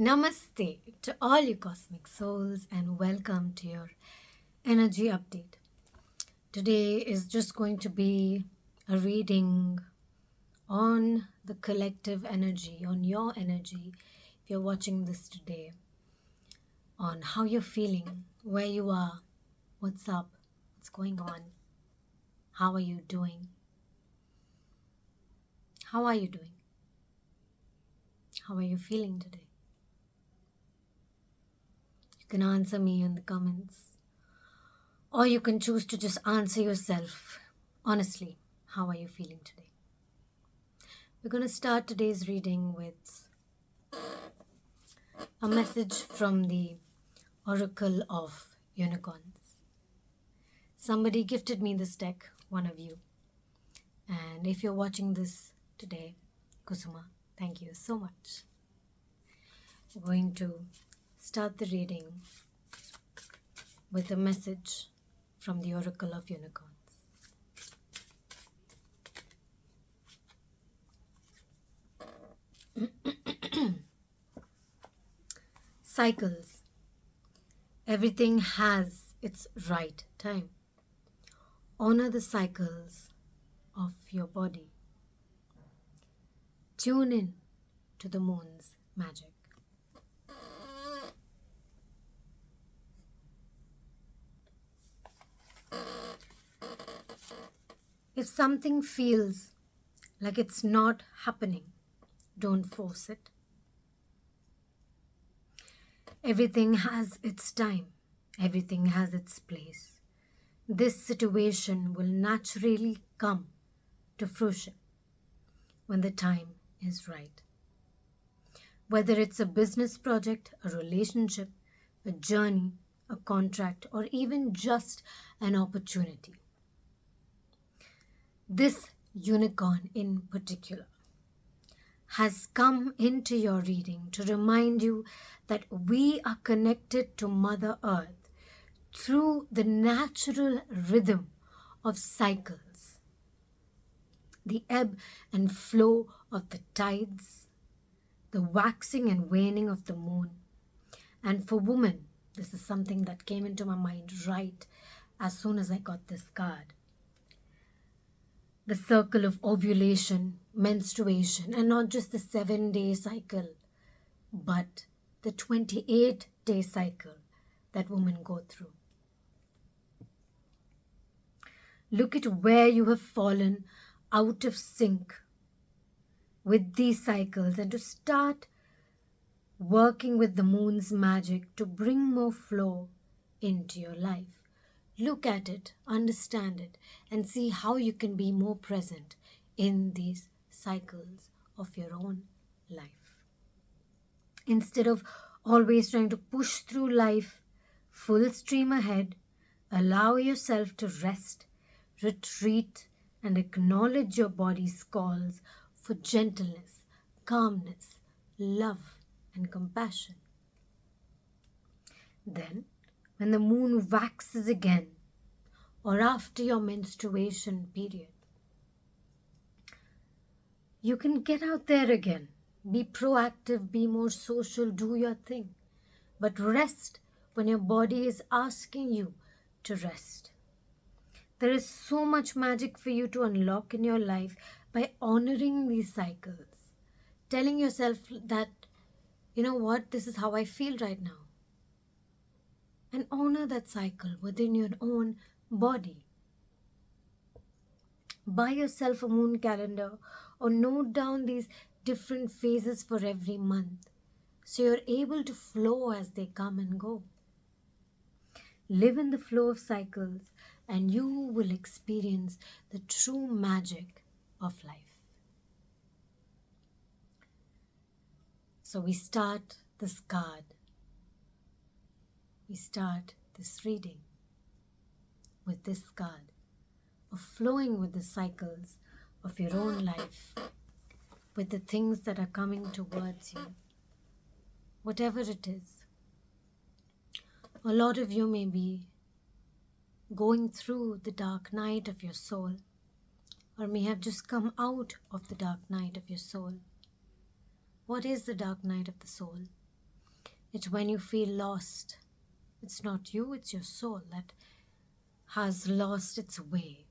Namaste to all you cosmic souls and welcome to your energy update. Today is just going to be a reading on the collective energy, on your energy, if you're watching this today, on how you're feeling, where you are, what's up, what's going on, how are you doing? How are you doing? How are you feeling today? You can answer me in the comments. Or you can choose to just answer yourself. Honestly, how are you feeling today? We're going to start today's reading with a message from the Oracle of Unicorns. Somebody gifted me this deck, one of you. And if you're watching this today, Kusuma, thank you so much. We're going to start the reading with a message from the Oracle of Unicorns. Cycles. Everything has its right time. Honor the cycles of your body. Tune in to the moon's magic. If something feels like it's not happening, don't force it. Everything has its time. Everything has its place. This situation will naturally come to fruition when the time is right. Whether it's a business project, a relationship, a journey, a contract, or even just an opportunity. This unicorn in particular has come into your reading to remind you that we are connected to Mother Earth through the natural rhythm of cycles, the ebb and flow of the tides, the waxing and waning of the moon. And for women, this is something that came into my mind right as soon as I got this card. The circle of ovulation, menstruation, and not just the 7-day cycle, but the 28-day cycle that women go through. Look at where you have fallen out of sync with these cycles and to start working with the moon's magic to bring more flow into your life. Look at it, understand it, and see how you can be more present in these cycles of your own life. Instead of always trying to push through life full stream ahead, allow yourself to rest, retreat, and acknowledge your body's calls for gentleness, calmness, love, and compassion. Then, when the moon waxes again, or after your menstruation period, you can get out there again. Be proactive, be more social, do your thing. But rest when your body is asking you to rest. There is so much magic for you to unlock in your life by honoring these cycles. Telling yourself that, you know what, this is how I feel right now. And honor that cycle within your own body. Buy yourself a moon calendar or note down these different phases for every month so you're able to flow as they come and go. Live in the flow of cycles and you will experience the true magic of life. So we start this card. We start this reading with this card of flowing with the cycles of your own life, with the things that are coming towards you, whatever it is. A lot of you may be going through the dark night of your soul, or may have just come out of the dark night of your soul. What is the dark night of the soul? It's when you feel lost. It's not you, it's your soul that has lost its way,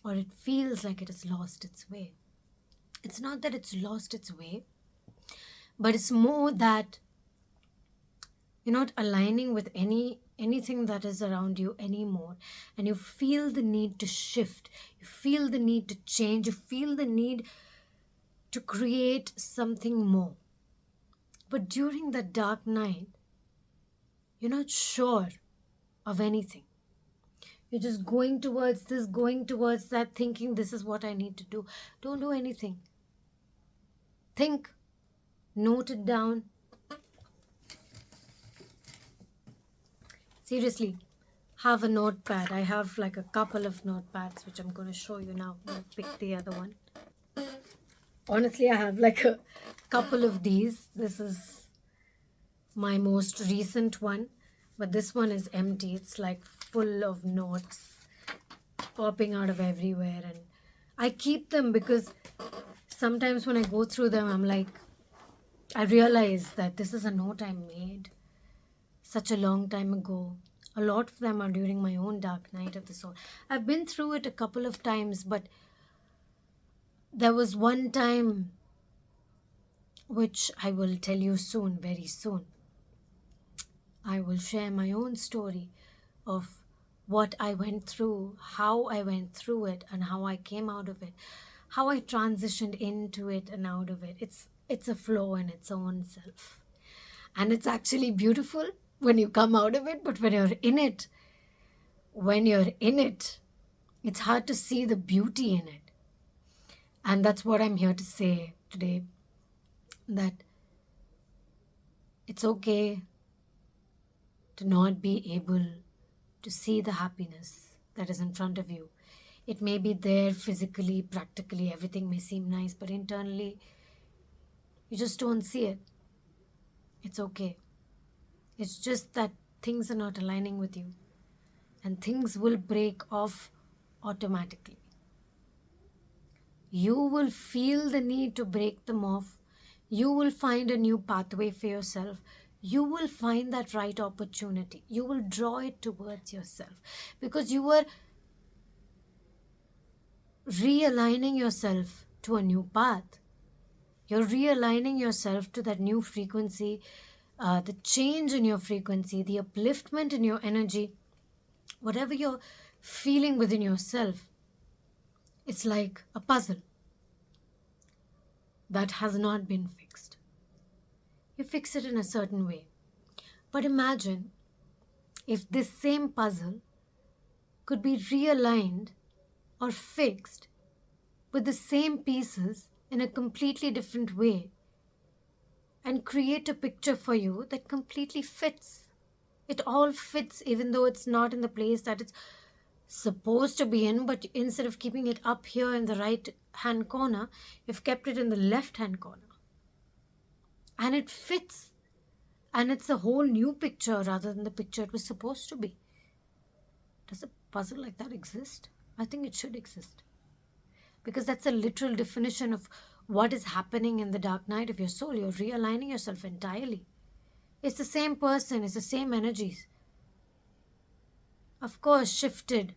or it feels like it has lost its way. It's not that it's lost its way, but it's more that you're not aligning with anything that is around you anymore, and you feel the need to shift, you feel the need to change, you feel the need to create something more. But during that dark night, you're not sure of anything. You're just going towards this, going towards that, thinking this is what I need to do. Don't do anything. Think, note it down. Seriously, have a notepad. I have like a couple of notepads which I'm going to show you now. I'll pick the other one. Honestly, I have like a couple of these. This is my most recent one, but this one is empty. It's like full of notes popping out of everywhere, and I keep them because sometimes when I go through them, I'm like, I realize that this is a note I made such a long time ago. A lot of them are during my own dark night of the soul. I've been through it a couple of times, but there was one time which I will tell you soon, very soon. I will share my own story of what I went through, how I went through it, and how I came out of it, how I transitioned into it and out of it. It's a flow in its own self. And it's actually beautiful when you come out of it, but when you're in it, it's hard to see the beauty in it. And that's what I'm here to say today, that it's okay to not be able to see the happiness that is in front of you. It may be there physically, practically, everything may seem nice, but internally, you just don't see it. It's okay. It's just that things are not aligning with you, and things will break off automatically. You will feel the need to break them off. You will find a new pathway for yourself. You will find that right opportunity. You will draw it towards yourself because you were realigning yourself to a new path. You're realigning yourself to that new frequency, the change in your frequency, the upliftment in your energy, whatever you're feeling within yourself. It's like a puzzle that has not been fixed. You fix it in a certain way. But imagine if this same puzzle could be realigned or fixed with the same pieces in a completely different way and create a picture for you that completely fits. It all fits, even though it's not in the place that it's supposed to be in, but instead of keeping it up here in the right hand corner, you've kept it in the left hand corner. And it fits. And it's a whole new picture rather than the picture it was supposed to be. Does a puzzle like that exist? I think it should exist. Because that's a literal definition of what is happening in the dark night of your soul. You're realigning yourself entirely. It's the same person, it's the same energies. Of course, shifted,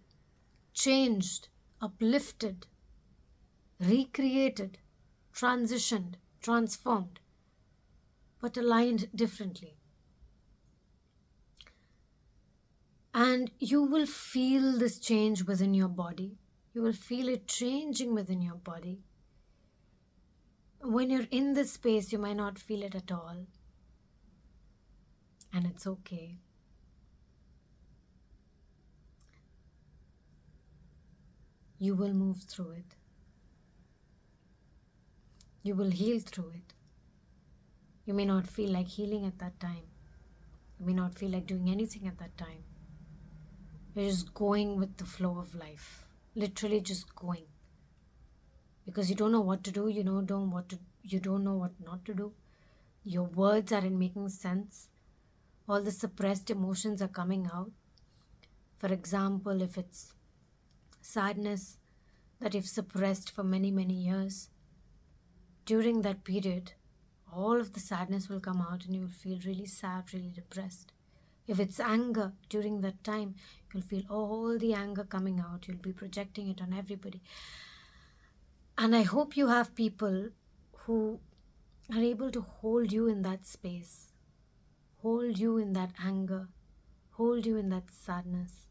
changed, uplifted, recreated, transitioned, transformed, but aligned differently. And you will feel this change within your body. You will feel it changing within your body. When you're in this space, you might not feel it at all. And it's okay. You will move through it. You will heal through it. You may not feel like healing at that time. You may not feel like doing anything at that time. You're just going with the flow of life. Literally just going. Because you don't know what to do, you don't know what not to do. Your words aren't making sense. All the suppressed emotions are coming out. For example, if it's sadness that you've suppressed for many, many years, during that period all of the sadness will come out and you will feel really sad, really depressed. If it's anger during that time, you'll feel all the anger coming out. You'll be projecting it on everybody. And I hope you have people who are able to hold you in that space, hold you in that anger, hold you in that sadness,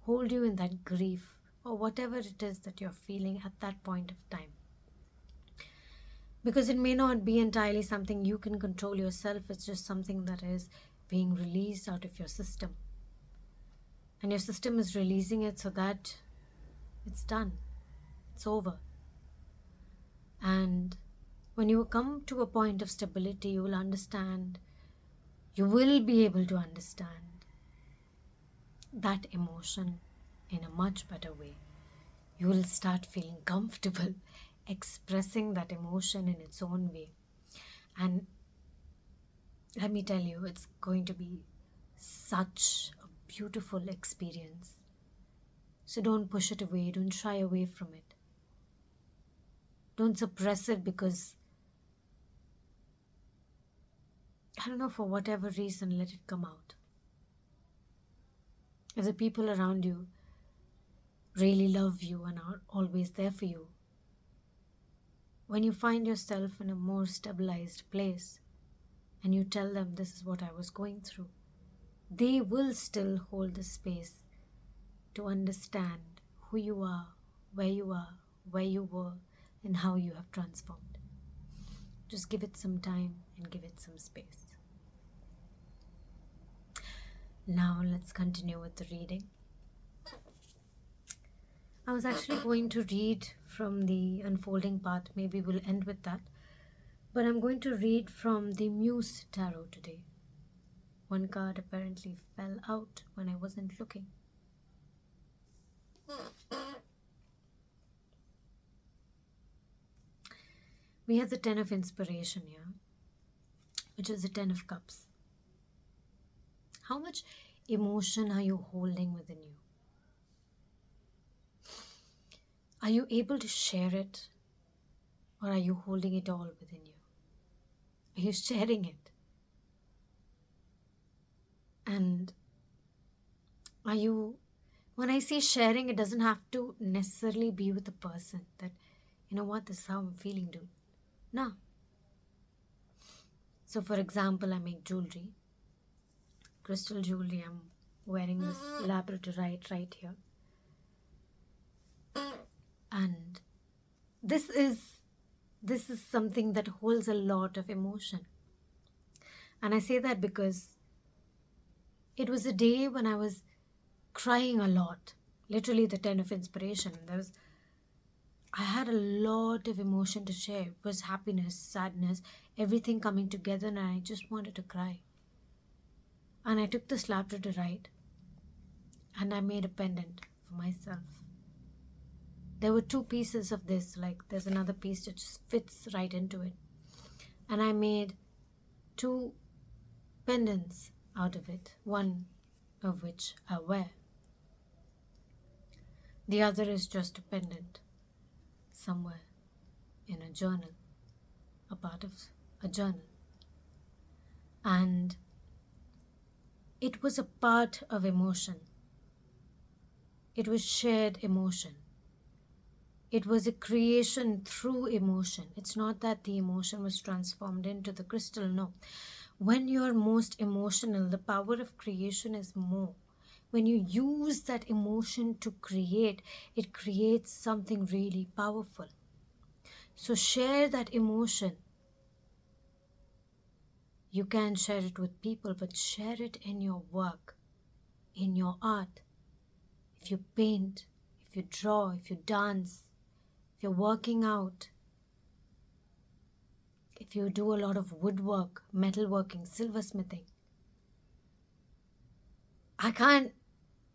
hold you in that grief, or whatever it is that you're feeling at that point of time. Because it may not be entirely something you can control yourself, it's just something that is being released out of your system. And your system is releasing it so that it's done, it's over. And when you come to a point of stability, you will understand, you will be able to understand that emotion in a much better way. You will start feeling comfortable expressing that emotion in its own way. And let me tell you, it's going to be such a beautiful experience. So don't push it away, don't shy away from it. Don't suppress it because, I don't know, for whatever reason, let it come out. If the people around you really love you and are always there for you, when you find yourself in a more stabilized place and you tell them this is what I was going through, they will still hold the space to understand who you are, where you were, and how you have transformed. Just give it some time and give it some space. Now let's continue with the reading. I was actually going to read from the unfolding part. Maybe we'll end with that. But I'm going to read from the Muse Tarot today. One card apparently fell out when I wasn't looking. We have the 10 of Inspiration here, which is the 10 of Cups. How much emotion are you holding within you? Are you able to share it, or are you holding it all within you? Are you sharing it? And are you, when I say sharing, it doesn't have to necessarily be with the person that, you know what, this is how I'm feeling, dude. No. So for example, I make jewelry, crystal jewelry. I'm wearing this labradorite right here. And this is something that holds a lot of emotion. And I say that because it was a day when I was crying a lot. Literally the 10 of Inspiration. I had a lot of emotion to share. It was happiness, sadness, everything coming together, and I just wanted to cry. And I took this labradorite and I made a pendant for myself. There were 2 pieces of this, like there's another piece that just fits right into it. And I made 2 pendants out of it, one of which I wear. The other is just a pendant somewhere in a journal, a part of a journal. And it was a part of emotion. It was shared emotion. It was a creation through emotion. It's not that the emotion was transformed into the crystal, no. When you're most emotional, the power of creation is more. When you use that emotion to create, it creates something really powerful. So share that emotion. You can share it with people, but share it in your work, in your art. If you paint, if you draw, if you dance, if you're working out, if you do a lot of woodwork, metalworking, silversmithing.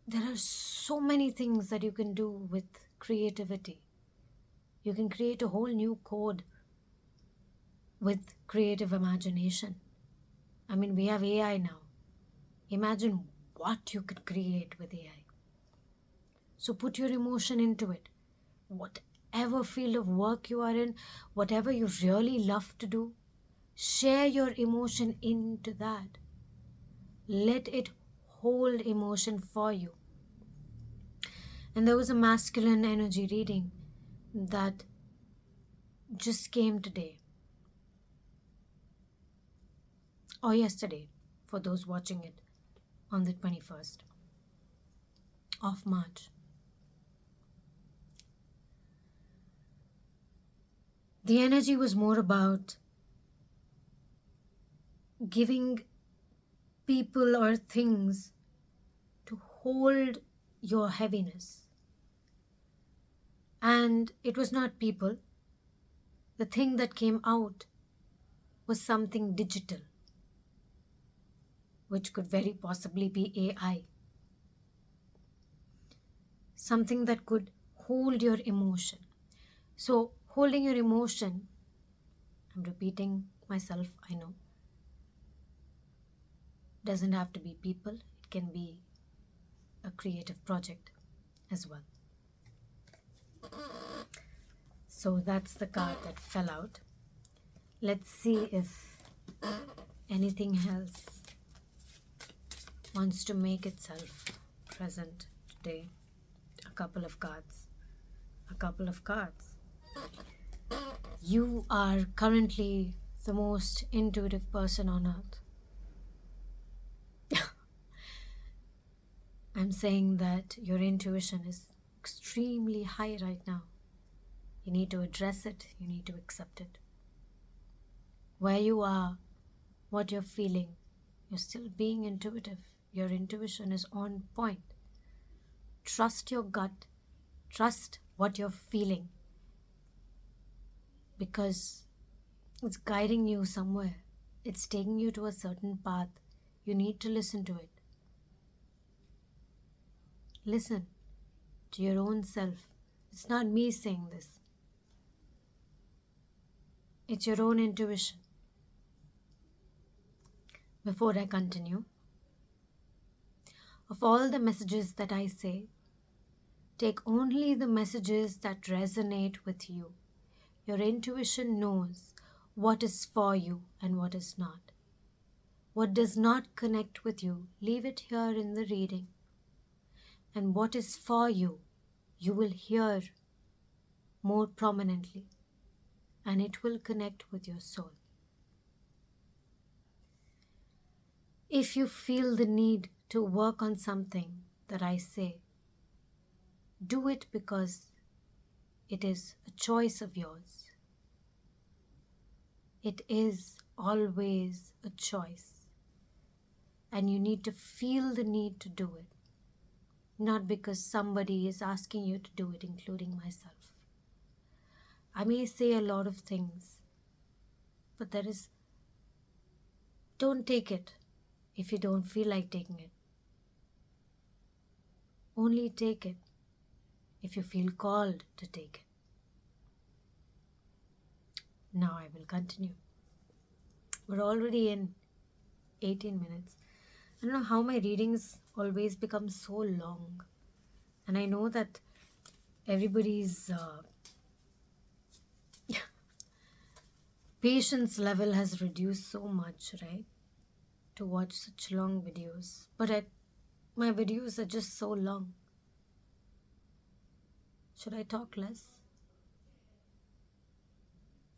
There are so many things that you can do with creativity. You can create a whole new code with creative imagination. I mean, we have AI now. Imagine what you could create with AI. So put your emotion into it. Whatever field of work you are in, whatever you really love to do, Share your emotion into that. Let it hold emotion for you. And there was a masculine energy reading that just came today or yesterday for those watching it on the 21st of March. The energy was more about giving people or things to hold your heaviness. And it was not people. The thing that came out was something digital, which could very possibly be AI. Something that could hold your emotion. So, holding your emotion, I'm repeating myself, I know, doesn't have to be people, it can be a creative project as well. So that's the card that fell out. Let's see if anything else wants to make itself present today. A couple of cards. You are currently the most intuitive person on earth. I'm saying that your intuition is extremely high right now. You need to address it. You need to accept it. Where you are, what you're feeling, you're still being intuitive. Your intuition is on point. Trust your gut. Trust what you're feeling. Because it's guiding you somewhere. It's taking you to a certain path. You need to listen to it. Listen to your own self. It's not me saying this. It's your own intuition. Before I continue, of all the messages that I say, take only the messages that resonate with you. Your intuition knows what is for you and what is not. What does not connect with you, leave it here in the reading. And what is for you, you will hear more prominently, and it will connect with your soul. If you feel the need to work on something that I say, do it because it is a choice of yours. It is always a choice, and you need to feel the need to do it, not because somebody is asking you to do it, including myself. I may say a lot of things, but don't take it if you don't feel like taking it. Only take it if you feel called to take it. Now I will continue. We're already in 18 minutes. I don't know how my readings always become so long. And I know that everybody's patience level has reduced so much, right? To watch such long videos. But my videos are just so long. Should I talk less?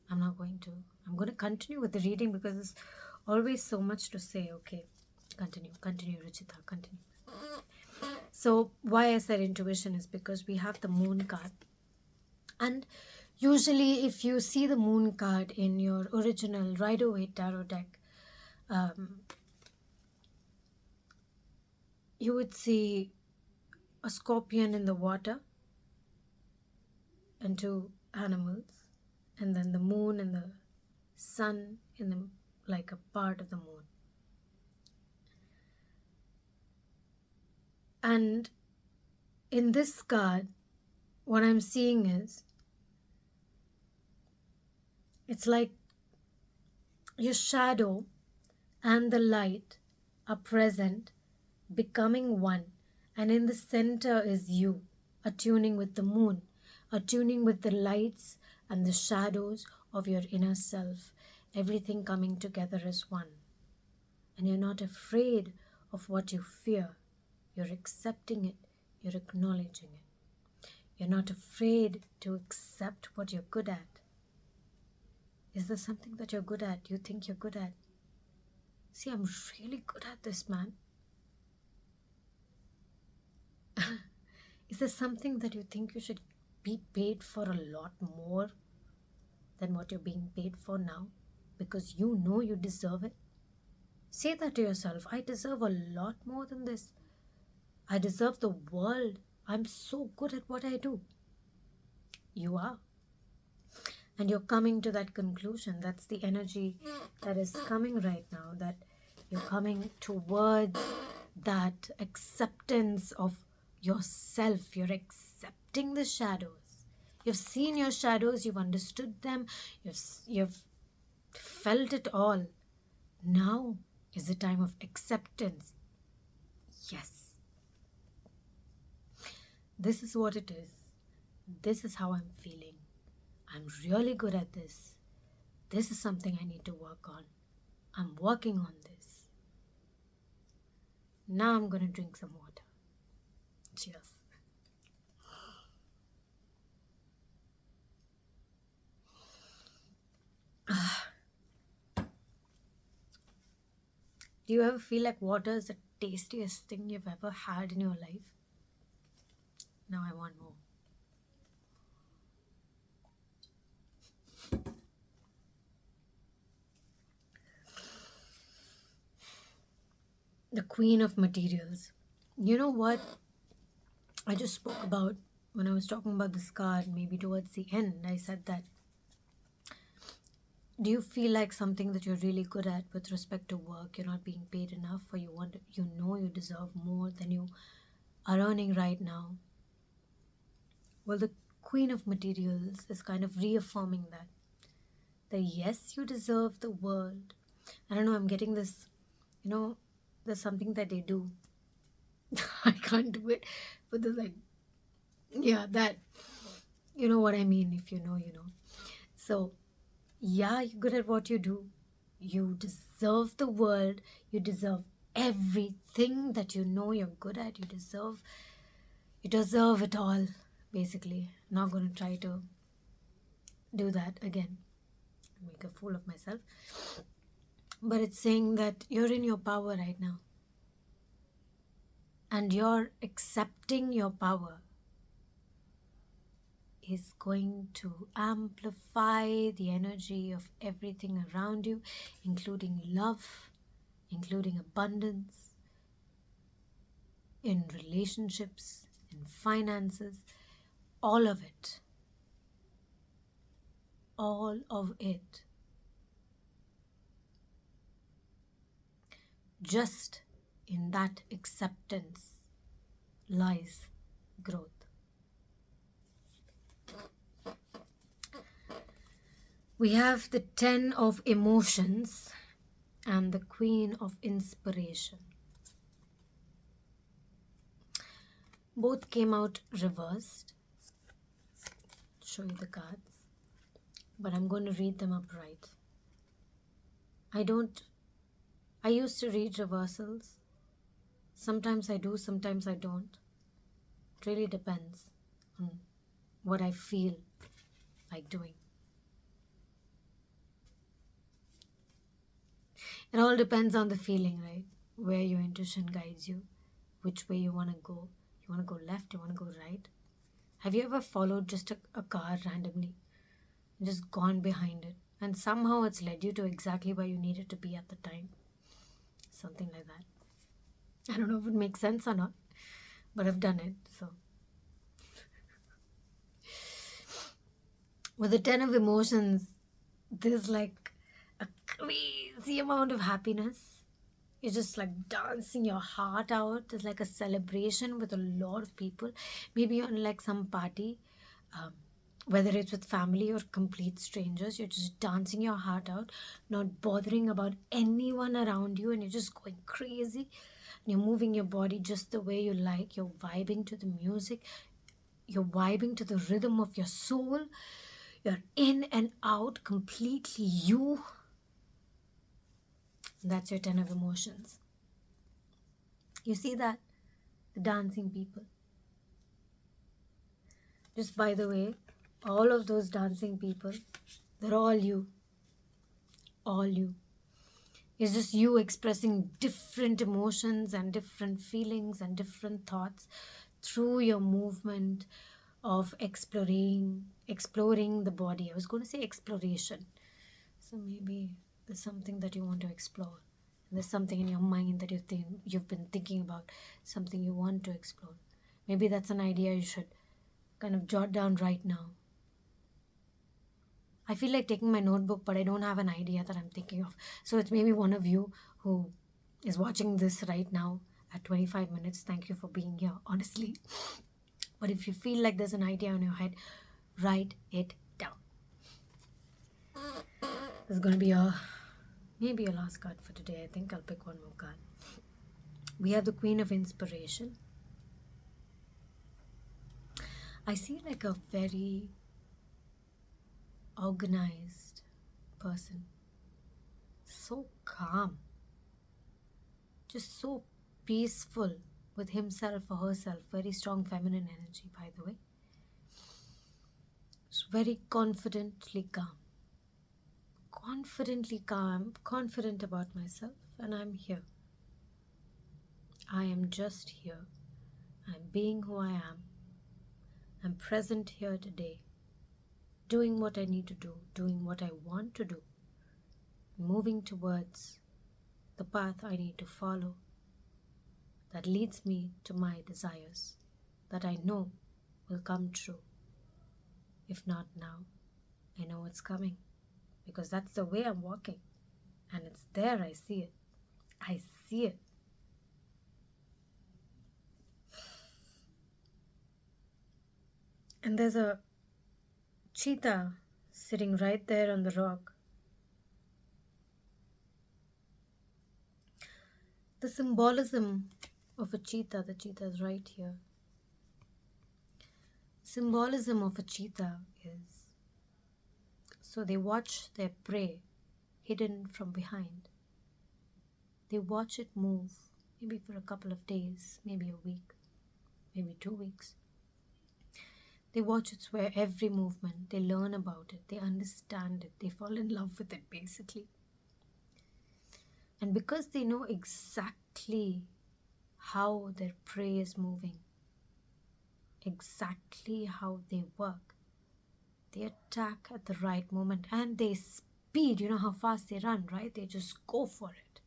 I'm not going to. I'm going to continue with the reading because there's always so much to say. Okay, continue, Ruchitaa, continue. So why I said intuition is because we have the moon card. And usually if you see the moon card in your original Rider-Waite tarot deck, you would see a scorpion in the water and two animals, and then the moon and the sun in the like a part of the moon. And in this card, what I'm seeing is it's like your shadow and the light are present, becoming one, and in the center is you, attuning with the moon, attuning with the lights and the shadows of your inner self. everything coming together as one. And you're not afraid of what you fear. You're accepting it. You're acknowledging it. You're not afraid to accept what you're good at. Is there something that you're good at, you think you're good at? See, I'm really good at this, man. Is there something that you think you should be paid for a lot more than what you're being paid for now? Because you know you deserve it. Say that to yourself. I deserve a lot more than this. I deserve the world. I'm so good at what I do. You are. And you're coming to that conclusion. That's the energy that is coming right now. That you're coming towards that acceptance of yourself. You're accepting the shadows. You've seen your shadows. You've understood them. You've felt it all. Now is the time of acceptance. Yes. This is what it is. This is how I'm feeling. I'm really good at this. This is something I need to work on. I'm working on this. Now I'm going to drink some water. Cheers. Do you ever feel like water is the tastiest thing you've ever had in your life? Now I want more. The queen of materials. You know what I just spoke about when I was talking about this card, maybe towards the end? I said that, do you feel like something that you're really good at with respect to work, you're not being paid enough, or you know you deserve more than you are earning right now? Well, the queen of materials is kind of reaffirming that yes, you deserve the world. I don't know, I'm getting this, there's something that they do. I can't do it, but there's like, yeah, that, you know what I mean. If you know, you know. So yeah, you're good at what you do. You deserve the world. You deserve everything that you know you're good at. You deserve it all, basically. Not going to try to do that again, make a fool of myself. But it's saying that you're in your power right now. And you're accepting your power is going to amplify the energy of everything around you, including love, including abundance, in relationships, in finances, all of it. All of it. Just in that acceptance lies growth. We have the 10 of emotions and the queen of inspiration. Both came out reversed. I'll show you the cards, but I'm going to read them upright. I used to read reversals. Sometimes I do, sometimes I don't. It really depends on what I feel like doing. It all depends on the feeling, right? Where your intuition guides you, which way you want to go. You want to go left, you want to go right. Have you ever followed just a car randomly? Just gone behind it. And somehow it's led you to exactly where you needed to be at the time. Something like that. I don't know if it makes sense or not, but I've done it, so. With the 10 of emotions, there's like a crazy amount of happiness. You're just like dancing your heart out. There's like a celebration with a lot of people. Maybe on like some party, whether it's with family or complete strangers, you're just dancing your heart out, not bothering about anyone around you, and you're just going crazy. And you're moving your body just the way you like. You're vibing to the music. You're vibing to the rhythm of your soul. You're in and out, completely you. That's your 10 of emotions. You see that? The dancing people. Just by the way, all of those dancing people, they're all you. All you. It's just you expressing different emotions and different feelings and different thoughts through your movement of exploring the body. I was going to say exploration. So maybe there's something that you want to explore. There's something in your mind that you've been thinking about, something you want to explore. Maybe that's an idea you should kind of jot down right now. I feel like taking my notebook, but I don't have an idea that I'm thinking of. So it's maybe one of you who is watching this right now at 25 minutes. Thank you for being here, honestly. But if you feel like there's an idea in your head, write it down. There's going to be maybe a last card for today. I think I'll pick one more card. We have the Queen of Inspiration. I see like a very organized person. So calm. Just so peaceful with himself or herself. Very strong feminine energy, by the way. Just very confidently calm. Confidently calm, confident about myself, and I'm here. I am just here. I'm being who I am. I'm present here today, doing what I need to do, doing what I want to do, moving towards the path I need to follow that leads me to my desires that I know will come true. If not now, I know it's coming because that's the way I'm walking, and it's there. I see it. I see it. And there's a cheetah sitting right there on the rock. The symbolism of a cheetah, the cheetah is right here. Symbolism of a cheetah is so they watch their prey hidden from behind. They watch it move, maybe for a couple of days, maybe a week, maybe 2 weeks. They watch its every movement, they learn about it, they understand it, they fall in love with it basically. And because they know exactly how their prey is moving, exactly how they work, they attack at the right moment and they speed. You know how fast they run, right? They just go for it.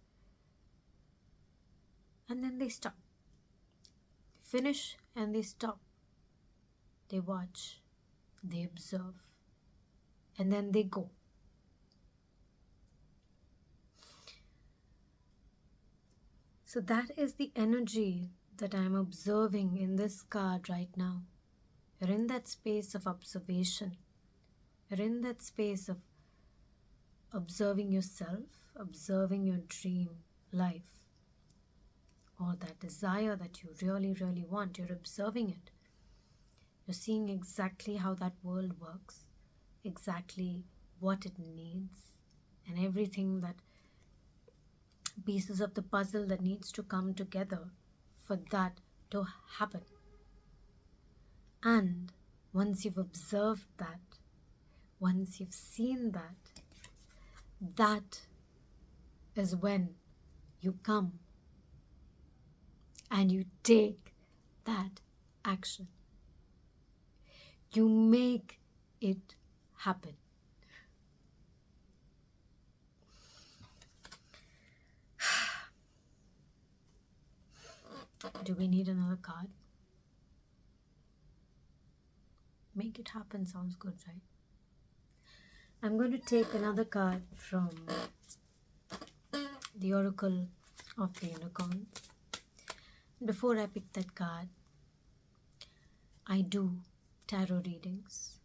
And then they stop. Finish and they stop. They watch, they observe, and then they go. So that is the energy that I'm observing in this card right now. You're in that space of observation. You're in that space of observing yourself, observing your dream life, or that desire that you really, really want. You're observing it. You're seeing exactly how that world works, exactly what it needs, and everything that pieces of the puzzle that needs to come together for that to happen. And once you've observed that, once you've seen that, that is when you come and you take that action. You make it happen. Do we need another card? Make it happen sounds good, right? I'm going to take another card from the Oracle of the Unicorns. Before I pick that card, I do tarot readings,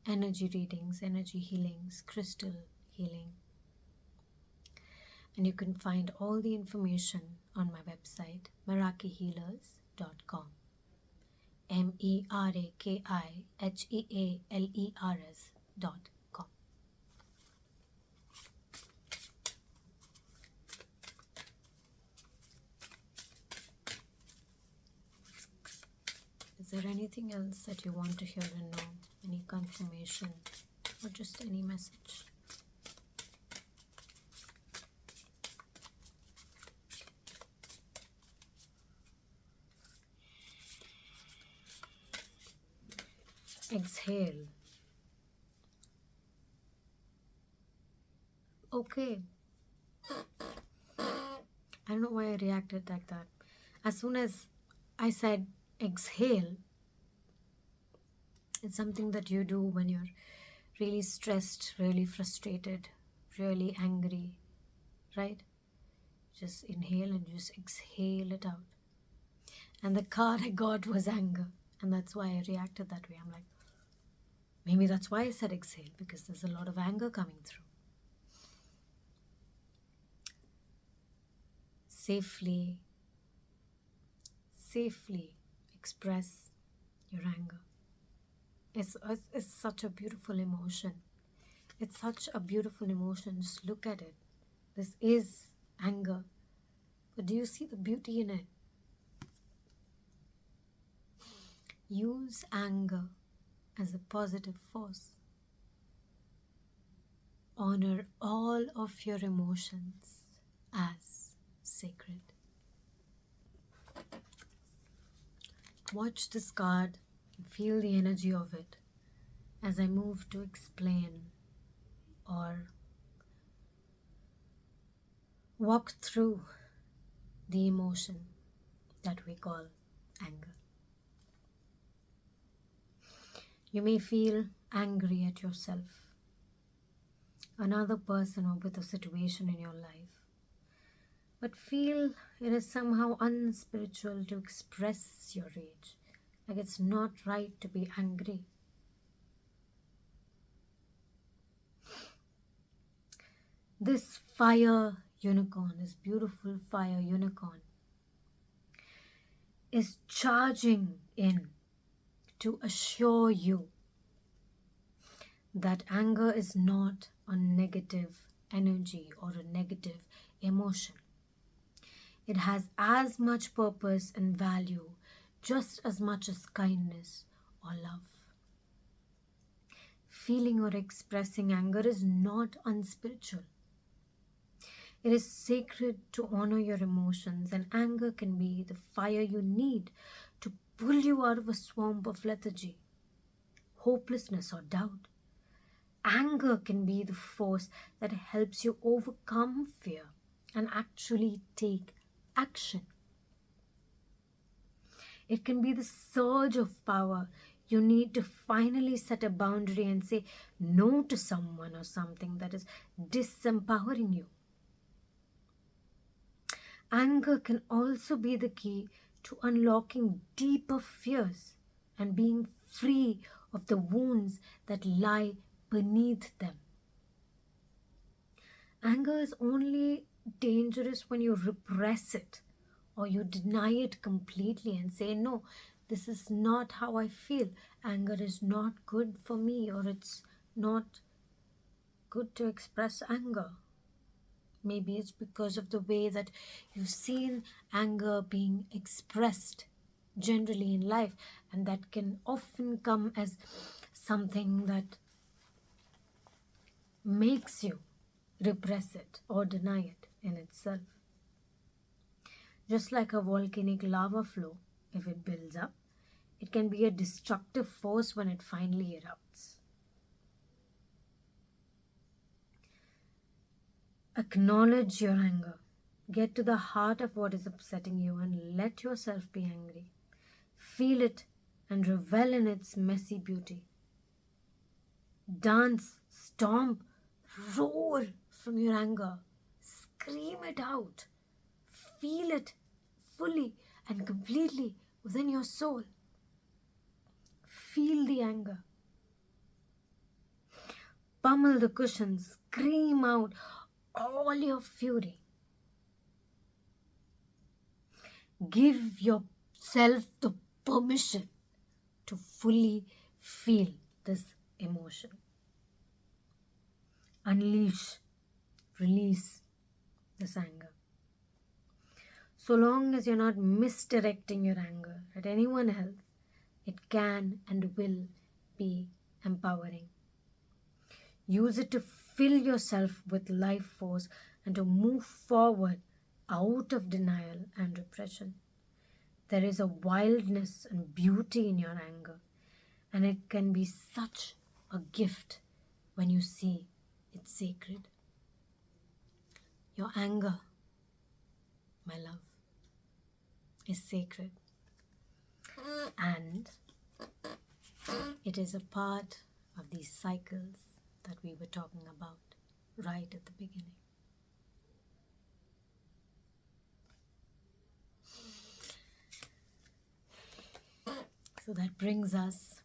energy healings, crystal healing. And you can find all the information on my website, merakihealers.com. MERAKIHEALERS.com. Is there anything else that you want to hear and know? Any confirmation or just any message? Exhale. Okay. I don't know why I reacted like that. As soon as I said exhale, it's something that you do when you're really stressed, really frustrated, really angry, right? Just inhale and just exhale it out. And the card I got was anger. And that's why I reacted that way. I'm like, maybe that's why I said exhale, because there's a lot of anger coming through. Safely express your anger. It's such a beautiful emotion. It's such a beautiful emotion. Just look at it. This is anger. But do you see the beauty in it? Use anger as a positive force. Honor all of your emotions as sacred. Watch this card and feel the energy of it as I move to explain or walk through the emotion that we call anger. You may feel angry at yourself, another person, or with a situation in your life, but feel it is somehow unspiritual to express your rage. Like it's not right to be angry. This fire unicorn, this beautiful fire unicorn, is charging in to assure you that anger is not a negative energy or a negative emotion. It has as much purpose and value, just as much as kindness or love. Feeling or expressing anger is not unspiritual. It is sacred to honor your emotions, and anger can be the fire you need to pull you out of a swamp of lethargy, hopelessness, or doubt. Anger can be the force that helps you overcome fear and actually take action. It can be the surge of power you need to finally set a boundary and say no to someone or something that is disempowering you. Anger can also be the key to unlocking deeper fears and being free of the wounds that lie beneath them. Anger is only dangerous when you repress it or you deny it completely and say, no, this is not how I feel. Anger is not good for me, or it's not good to express anger. Maybe it's because of the way that you've seen anger being expressed generally in life, and that can often come as something that makes you repress it or deny it in itself. Just like a volcanic lava flow, if it builds up, it can be a destructive force when it finally erupts. Acknowledge your anger. Get to the heart of what is upsetting you and let yourself be angry. Feel it and revel in its messy beauty. Dance, stomp, roar from your anger. Scream it out. Feel it fully and completely within your soul. Feel the anger. Pummel the cushions. Scream out all your fury. Give yourself the permission to fully feel this emotion. Unleash, release this anger. So long as you're not misdirecting your anger at anyone else, It can and will be empowering. Use it to fill yourself with life force and to move forward out of denial and repression. There is a wildness and beauty in your anger, and it can be such a gift when you see it's sacred. Your anger, my love, is sacred, and it is a part of these cycles that we were talking about right at the beginning. So that brings us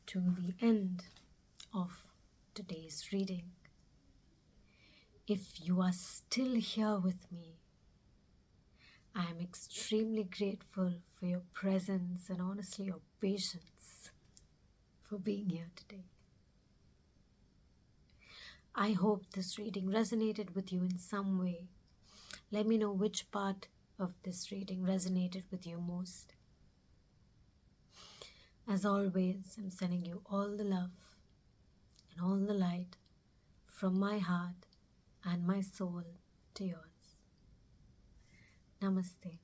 to the end of today's reading. If you are still here with me, I am extremely grateful for your presence and honestly your patience for being here today. I hope this reading resonated with you in some way. Let me know which part of this reading resonated with you most. As always, I'm sending you all the love and all the light from my heart and my soul to yours. Namaste.